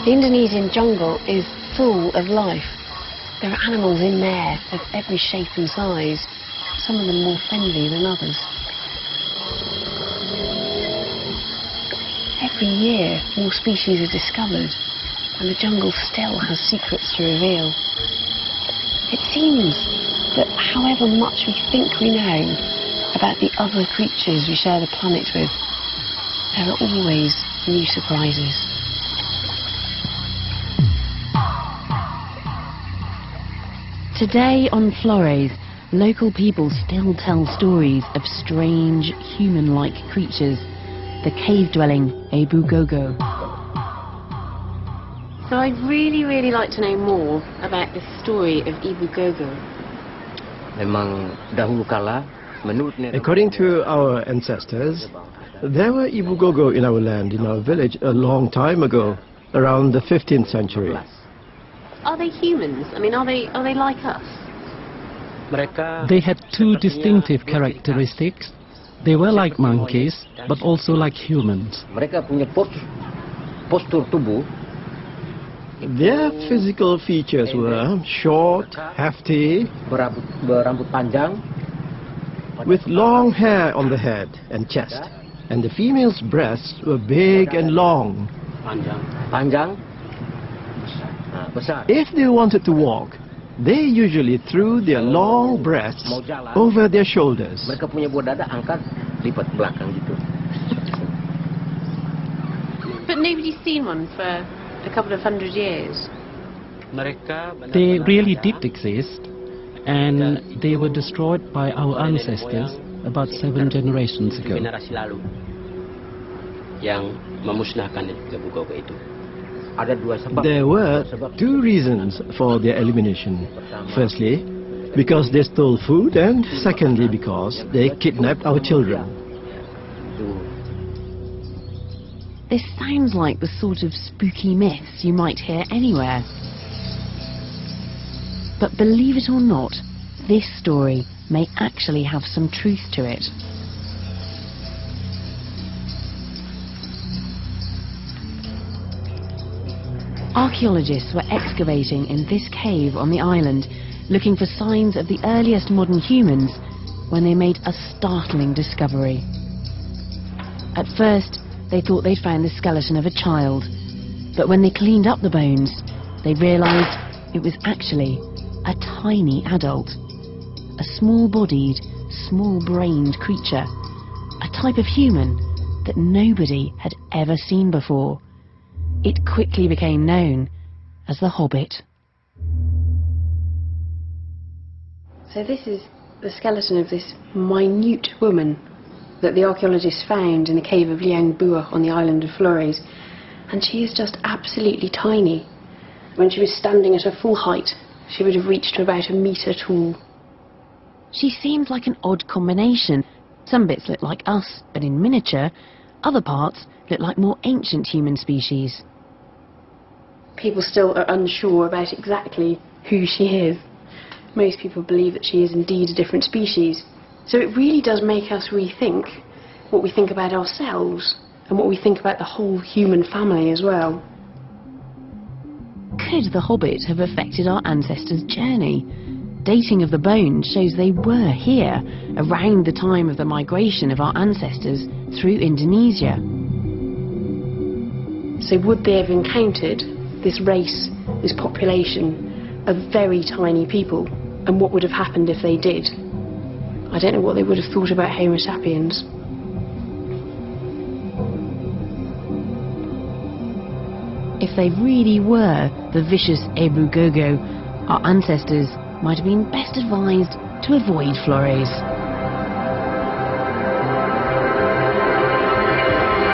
The Indonesian jungle is full of life. There are animals in there of every shape and size, some of them more friendly than others. Every year, more species are discovered, and the jungle still has secrets to reveal. It seems that however much we think we know about the other creatures we share the planet with, there are always new surprises. Today on Flores, local people still tell stories of strange, human-like creatures. The cave-dwelling Gogo. So I'd really like to know more about the story of Gogo. According to our ancestors, there were Gogo in our land, in our village, a long time ago, around the 15th century. Are they humans? I mean, are they like us? They had two distinctive characteristics. They were like monkeys, but also like humans. Their physical features were short, hefty, with long hair on the head and chest, and the female's breasts were big and long. If they wanted to walk, they usually threw their long breasts over their shoulders. But nobody's seen one for a couple of hundred years. They really did exist, and they were destroyed by our ancestors about 7 generations ago. There were two reasons for their elimination. Firstly, because they stole food, and secondly, because they kidnapped our children. This sounds like the sort of spooky myths you might hear anywhere. But believe it or not, this story may actually have some truth to it. Archaeologists were excavating in this cave on the island, looking for signs of the earliest modern humans, when they made a startling discovery. At first, they thought they'd found the skeleton of a child, but when they cleaned up the bones, they realized it was actually a tiny adult, a small-bodied, small-brained creature, a type of human that nobody had ever seen before. It quickly became known as the Hobbit. So this is the skeleton of this minute woman that the archaeologists found in the cave of Liangbua on the island of Flores, and she is just absolutely tiny. When she was standing at her full height, she would have reached to about 1 metre tall. She seemed like an odd combination. Some bits looked like us, but in miniature. Other parts looked like more ancient human species. People still are unsure about exactly who she is. Most people believe that she is indeed a different species. So it really does make us rethink what we think about ourselves and what we think about the whole human family as well. Could the Hobbit have affected our ancestors' journey? Dating of the bones shows they were here around the time of the migration of our ancestors through Indonesia. So would they have encountered this race, this population of very tiny people, and what would have happened if they did? I don't know what they would have thought about Homo sapiens. If they really were the vicious Gogo, our ancestors might have been best advised to avoid Flores.